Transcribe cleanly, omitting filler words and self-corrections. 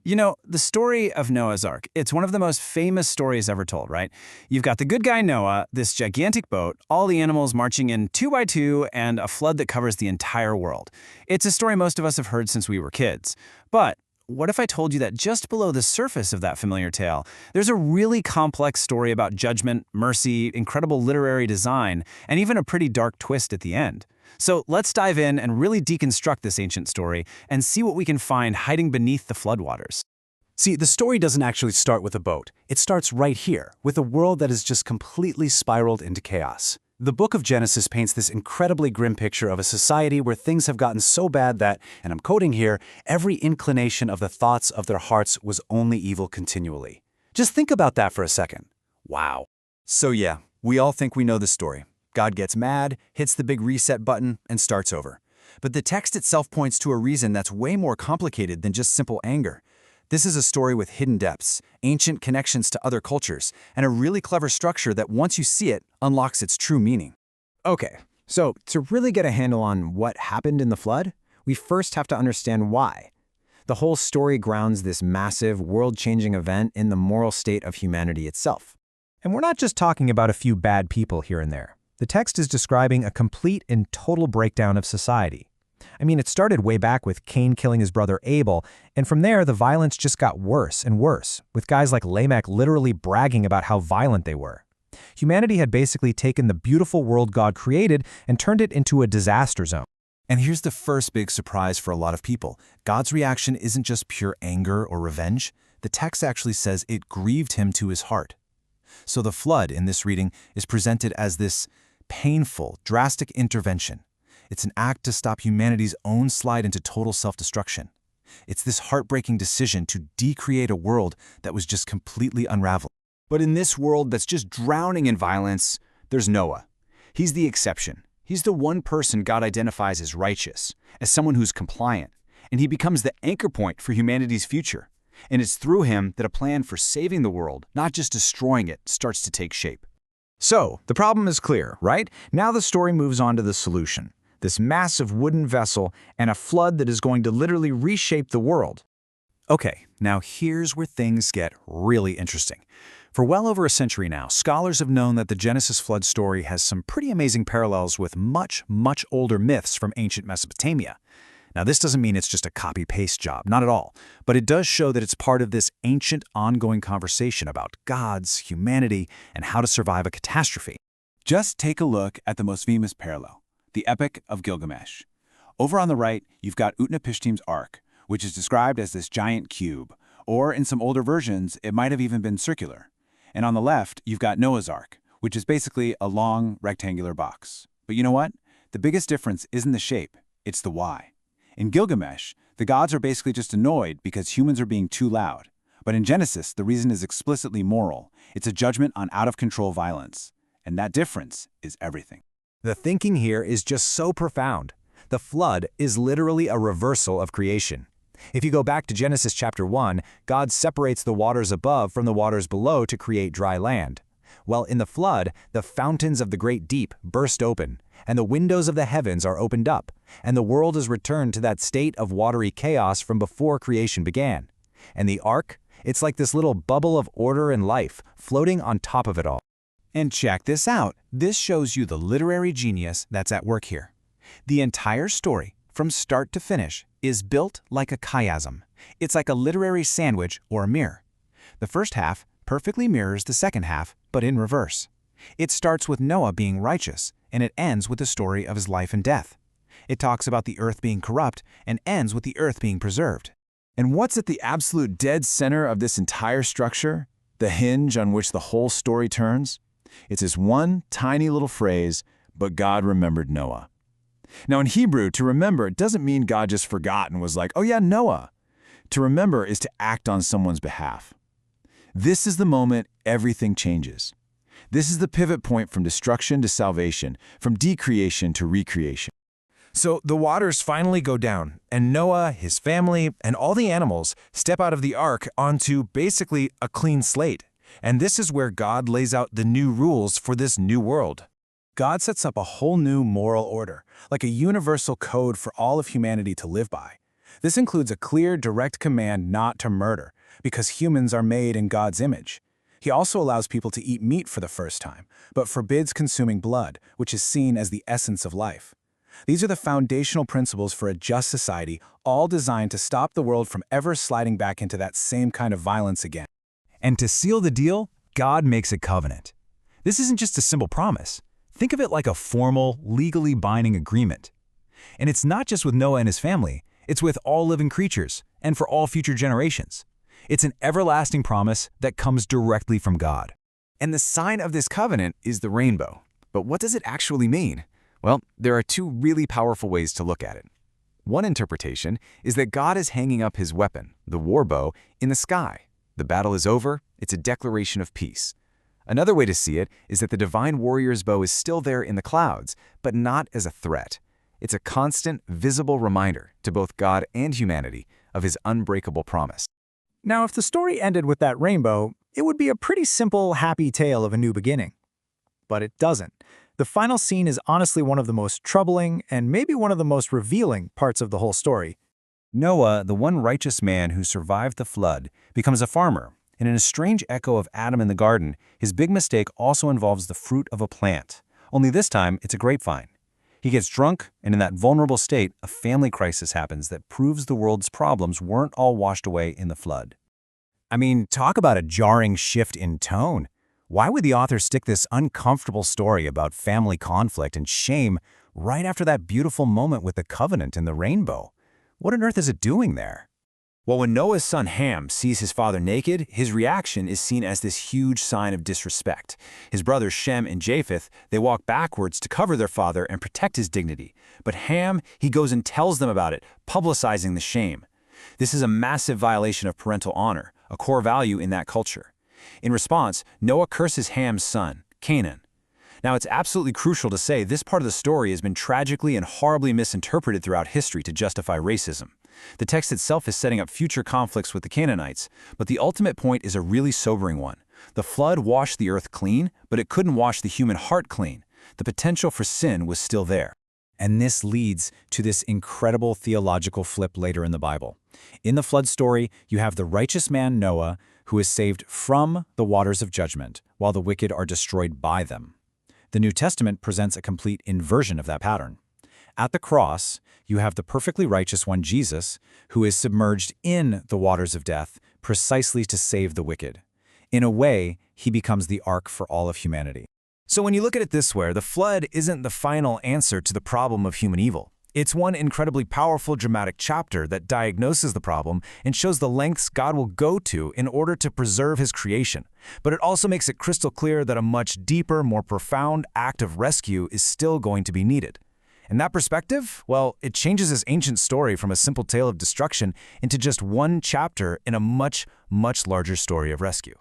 You know, the story of Noah's Ark, it's one of the most famous stories ever told, right? You've got the good guy Noah, this gigantic boat, all the animals marching in two by two, and a flood that covers the entire world. It's a story most of us have heard since we were kids. But what if I told you that just below the surface of that familiar tale, there's a really complex story about judgment, mercy, incredible literary design, and even a pretty dark twist at the end? So let's dive in and really deconstruct this ancient story and see what we can find hiding beneath the floodwaters. See, the story doesn't actually start with a boat. It starts right here, with a world that has just completely spiraled into chaos. The book of Genesis paints this incredibly grim picture of a society where things have gotten so bad that, and I'm quoting here, every inclination of the thoughts of their hearts was only evil continually. Just think about that for a second. Wow. So yeah, we all think we know the story. God gets mad, hits the big reset button, and starts over. But the text itself points to a reason that's way more complicated than just simple anger. This is a story with hidden depths, ancient connections to other cultures, and a really clever structure that once you see it, unlocks its true meaning. Okay, so to really get a handle on what happened in the flood, we first have to understand why. The whole story grounds this massive, world-changing event in the moral state of humanity itself. And we're not just talking about a few bad people here and there. The text is describing a complete and total breakdown of society. I mean, it started way back with Cain killing his brother Abel, and from there the violence just got worse and worse, with guys like Lamech literally bragging about how violent they were. Humanity had basically taken the beautiful world God created and turned it into a disaster zone. And here's the first big surprise for a lot of people. God's reaction isn't just pure anger or revenge. The text actually says it grieved him to his heart. So the flood in this reading is presented as this painful, drastic intervention. It's an act to stop humanity's own slide into total self-destruction. It's this heartbreaking decision to decreate a world that was just completely unraveled. But in this world that's just drowning in violence, there's Noah. He's the exception. He's the one person God identifies as righteous, as someone who's compliant, and he becomes the anchor point for humanity's future. And it's through him that a plan for saving the world, not just destroying it, starts to take shape. So, the problem is clear, right? Now the story moves on to the solution. This massive wooden vessel and a flood that is going to literally reshape the world. Okay, now here's where things get really interesting. For well over a century now, scholars have known that the Genesis flood story has some pretty amazing parallels with much, much older myths from ancient Mesopotamia. Now, this doesn't mean it's just a copy-paste job, not at all, but it does show that it's part of this ancient, ongoing conversation about gods, humanity, and how to survive a catastrophe. Just take a look at the most famous parallel, the Epic of Gilgamesh. Over on the right, you've got Utnapishtim's Ark, which is described as this giant cube, or in some older versions, it might have even been circular. And on the left, you've got Noah's Ark, which is basically a long, rectangular box. But you know what? The biggest difference isn't the shape, it's the why. In Gilgamesh, the gods are basically just annoyed because humans are being too loud. But in Genesis, the reason is explicitly moral. It's a judgment on out-of-control violence. And that difference is everything. The thinking here is just so profound. The flood is literally a reversal of creation. If you go back to Genesis chapter 1, God separates the waters above from the waters below to create dry land. Well, in the flood, the fountains of the great deep burst open, and the windows of the heavens are opened up, and the world is returned to that state of watery chaos from before creation began. And the ark, it's like this little bubble of order and life floating on top of it all. And check this out. This shows you the literary genius that's at work here. The entire story, from start to finish, is built like a chiasm. It's like a literary sandwich or a mirror. The first half perfectly mirrors the second half, but in reverse. It starts with Noah being righteous, and it ends with the story of his life and death. It talks about the earth being corrupt and ends with the earth being preserved. And what's at the absolute dead center of this entire structure? The hinge on which the whole story turns? It's this one tiny little phrase, "But God remembered Noah." Now in Hebrew, to remember doesn't mean God just forgot and was like, "Oh yeah, Noah." To remember is to act on someone's behalf. This is the moment everything changes. This is the pivot point from destruction to salvation, from decreation to recreation. So the waters finally go down, and Noah, his family, and all the animals step out of the ark onto basically a clean slate. And this is where God lays out the new rules for this new world. God sets up a whole new moral order, like a universal code for all of humanity to live by. This includes a clear, direct command not to murder, because humans are made in God's image. He also allows people to eat meat for the first time, but forbids consuming blood, which is seen as the essence of life. These are the foundational principles for a just society, all designed to stop the world from ever sliding back into that same kind of violence again. And to seal the deal, God makes a covenant. This isn't just a simple promise. Think of it like a formal, legally binding agreement. And it's not just with Noah and his family, it's with all living creatures, and for all future generations. It's an everlasting promise that comes directly from God. And the sign of this covenant is the rainbow. But what does it actually mean? Well, there are two really powerful ways to look at it. One interpretation is that God is hanging up his weapon, the war bow, in the sky. The battle is over, it's a declaration of peace. Another way to see it is that the divine warrior's bow is still there in the clouds, but not as a threat. It's a constant, visible reminder to both God and humanity of his unbreakable promise. Now, if the story ended with that rainbow, it would be a pretty simple, happy tale of a new beginning. But it doesn't. The final scene is honestly one of the most troubling and maybe one of the most revealing parts of the whole story. Noah, the one righteous man who survived the flood, becomes a farmer, and in a strange echo of Adam in the garden, his big mistake also involves the fruit of a plant. Only this time, it's a grapevine. He gets drunk, and in that vulnerable state, a family crisis happens that proves the world's problems weren't all washed away in the flood. I mean, talk about a jarring shift in tone. Why would the author stick this uncomfortable story about family conflict and shame right after that beautiful moment with the covenant and the rainbow? What on earth is it doing there? Well, when Noah's son Ham sees his father naked, his reaction is seen as this huge sign of disrespect. His brothers Shem and Japheth, they walk backwards to cover their father and protect his dignity. But Ham, he goes and tells them about it, publicizing the shame. This is a massive violation of parental honor, a core value in that culture. In response, Noah curses Ham's son, Canaan. Now, it's absolutely crucial to say this part of the story has been tragically and horribly misinterpreted throughout history to justify racism. The text itself is setting up future conflicts with the Canaanites, but the ultimate point is a really sobering one. The flood washed the earth clean, but it couldn't wash the human heart clean. The potential for sin was still there. And this leads to this incredible theological flip later in the Bible. In the flood story, you have the righteous man Noah, who is saved from the waters of judgment, while the wicked are destroyed by them. The New Testament presents a complete inversion of that pattern. At the cross, you have the perfectly righteous one, Jesus, who is submerged in the waters of death precisely to save the wicked. In a way, he becomes the ark for all of humanity. So when you look at it this way, the flood isn't the final answer to the problem of human evil. It's one incredibly powerful, dramatic chapter that diagnoses the problem and shows the lengths God will go to in order to preserve his creation. But it also makes it crystal clear that a much deeper, more profound act of rescue is still going to be needed. And that perspective, well, it changes this ancient story from a simple tale of destruction into just one chapter in a much, much larger story of rescue.